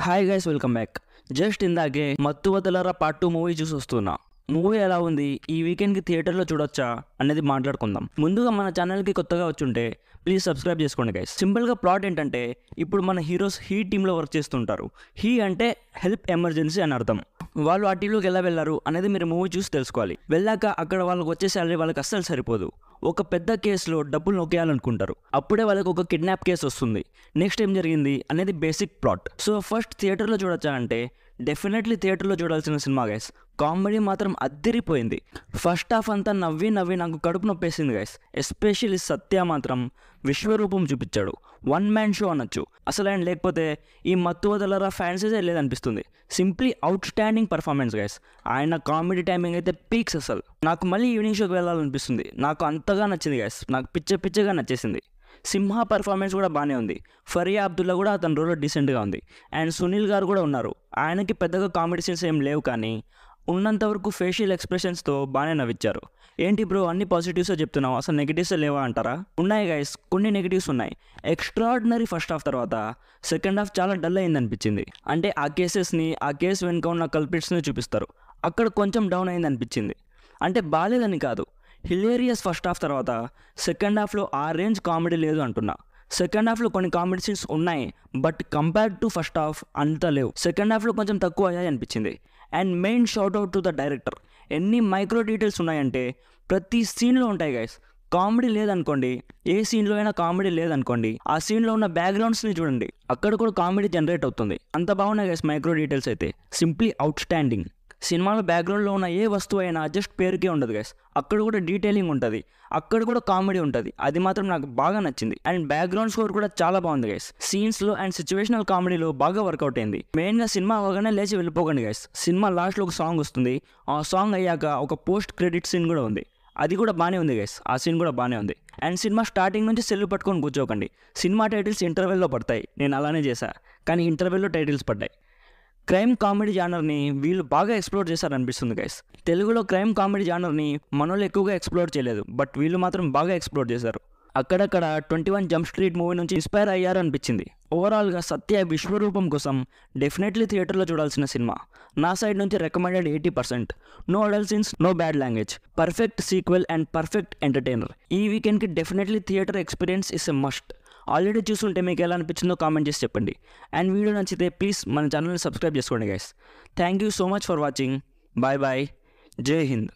Hi guys, welcome back. Just ఇందాకే మత్తు వదలరా part 2 movie చూసి వస్తున్నా. మూవీ ఎలా ఉంది, ఈ వీకెండ్కి థియేటర్లో చూడొచ్చా అనేది మాట్లాడుకుందాం. ముందుగా మన ఛానల్కి కొత్తగా వచ్చుంటే ప్లీజ్ సబ్స్క్రైబ్ చేసుకోండి గైస్. సింపుల్గా ప్లాట్ ఏంటంటే, ఇప్పుడు మన హీరోస్ హీ టీంలో వర్క్ చేస్తుంటారు. హీ అంటే హెల్ప్ ఎమర్జెన్సీ అని అర్థం. వాళ్ళు ఆ టీంలోకి ఎలా వెళ్ళారు అనేది మీరు మూవీ చూసి తెలుసుకోవాలి. వెళ్ళాక అక్కడ వాళ్ళకి వచ్చే శాలరీ వాళ్ళకి అస్సలు సరిపోదు. ఒక పెద్ద కేసులో డబ్బులు నొక్కేయాలనుకుంటారు. అప్పుడే వాళ్ళకి ఒక కిడ్నాప్ కేసు వస్తుంది. నెక్స్ట్ ఏం జరిగింది అనేది బేసిక్ ప్లాట్. సో ఫస్ట్ థియేటర్లో చూడొచ్చా అంటే డెఫినెట్లీ థియేటర్లో చూడాల్సిన సినిమా గైస్. కామెడీ మాత్రం అద్దిరిపోయింది. ఫస్ట్ హాఫ్ అంతా నవ్వి నాకు కడుపు నొప్పేసింది గైస్. ఎస్పెషల్లీ సత్య మాత్రం విశ్వరూపం చూపించాడు. వన్ మ్యాన్ షో అనొచ్చు. అసలు ఆయన లేకపోతే ఈ మత్తు వదలరా ఫ్యాన్సీసే లేదనిపిస్తుంది. Simply outstanding performance guys. ఆయన కామెడీ టైమింగ్ అయితే పీక్స్. అసలు నాకు మళ్ళీ ఈవినింగ్ షోకి వెళ్ళాలనిపిస్తుంది. నాకు అంతగా నచ్చింది గైస్. నాకు పిచ్చగా నచ్చేసింది. సింహ పర్ఫార్మెన్స్ కూడా బాగానే ఉంది. ఫరియా అబ్దుల్లా కూడా అతని రోల్ డీసెంట్గా ఉంది. అండ్ సునీల్ గారు కూడా ఉన్నారు. ఆయనకి పెద్దగా కామెడీ సీన్స్ ఏం లేవు, కానీ ఉన్నంతవరకు ఫేషియల్ ఎక్స్ప్రెషన్స్తో బాగానే నవ్వించారు. ఏంటి బ్రో అన్ని పాజిటివ్సే చెప్తున్నావు, అసలు నెగిటివ్స్ లేవా అంటారా? ఉన్నాయి గైస్, కొన్ని నెగిటివ్స్ ఉన్నాయి. ఎక్స్ట్రాడినరీ ఫస్ట్ హాఫ్ తర్వాత సెకండ్ హాఫ్ చాలా డల్ అయింది అనిపించింది. అంటే ఆ కేసెస్ని, ఆ కేసు వెనుక ఉన్న కల్పిట్స్ని చూపిస్తారు. అక్కడ కొంచెం డౌన్ అయింది అనిపించింది. అంటే బాగాలేదని కాదు, హిలేరియస్ ఫస్ట్ హాఫ్ తర్వాత సెకండ్ హాఫ్లో ఆ రేంజ్ కామెడీ లేదు అంటున్నా. సెకండ్ హాఫ్లో కొన్ని కామెడీ సీన్స్ ఉన్నాయి, but compared to first half అంత లేవు. సెకండ్ హాఫ్లో కొంచెం తక్కువ అయ్యాయి అనిపించింది. And main shout out to the director. ఎన్ని మైక్రో డీటెయిల్స్ ఉన్నాయంటే ప్రతి సీన్లో ఉంటాయి గైస్. కామెడీ లేదనుకోండి, ఏ సీన్లో అయినా కామెడీ లేదనుకోండి, ఆ సీన్లో ఉన్న బ్యాక్గ్రౌండ్స్ని చూడండి, అక్కడ కూడా కామెడీ జనరేట్ అవుతుంది. అంత బాగున్నాయి గైస్ మైక్రో డీటెయిల్స్ అయితే. Simply out standing. సినిమాలో బ్యాక్గ్రౌండ్లో ఉన్న ఏ వస్తువు అయినా జస్ట్ పేరుకే ఉండదు గైస్. అక్కడ కూడా డీటెయిలింగ్ ఉంటుంది, అక్కడ కూడా కామెడీ ఉంటుంది. అది మాత్రం నాకు బాగా నచ్చింది. అండ్ బ్యాక్గ్రౌండ్ స్కోర్ కూడా చాలా బాగుంది గైస్. సీన్స్లో అండ్ సిచ్యువేషనల్ కామెడీలో బాగా వర్కౌట్ అయింది. మెయిన్గా సినిమా అవగానే లేచి వెళ్ళిపోకండి గైస్. సినిమా లాస్ట్లో ఒక సాంగ్ వస్తుంది. ఆ సాంగ్ అయ్యాక ఒక పోస్ట్ క్రెడిట్ సీన్ కూడా ఉంది. అది కూడా బాగానే ఉంది గైస్. ఆ సీన్ కూడా బాగానే ఉంది. అండ్ సినిమా స్టార్టింగ్ నుంచి సెల్లు పట్టుకొని కూర్చోకండి. సినిమా టైటిల్స్ ఇంటర్వెల్లో పడతాయి. నేను అలానే చేశా, కానీ ఇంటర్వెల్లో టైటిల్స్ పడ్డాయి. క్రైమ్ కామెడీ జానర్ని వీళ్ళు బాగా ఎక్స్ప్లోర్ చేశారనిపిస్తుంది గైస్. తెలుగులో క్రైమ్ కామెడీ జానర్ని మనోళ్ళు ఎక్కువగా ఎక్స్ప్లోర్ చేయలేదు, బట్ వీళ్ళు మాత్రం బాగా ఎక్స్ప్లోర్ చేశారు. అక్కడక్కడ 21 జంప్ స్ట్రీట్ మూవీ నుంచి ఇన్స్పైర్ అయ్యారు అనిపించింది. ఓవరాల్గా సత్య విశ్వరూపం కోసం డెఫినెట్లీ థియేటర్లో చూడాల్సిన సినిమా. నా సైడ్ నుంచి recommended 80%. No adult scenes, no bad language, perfect sequel and perfect entertainer. ఈ వీకెండ్కి definitely theatre experience is a must. Already చూస్తుంటే మీకు ఎలా అనిపించిందో కామెంట్ చేసి చెప్పండి. అండ్ వీడియో నచ్చితే ప్లీజ్ మన ఛానల్ని సబ్స్క్రైబ్ చేసుకోండి guys. Thank you so much for watching. Bye bye. జై హింద్.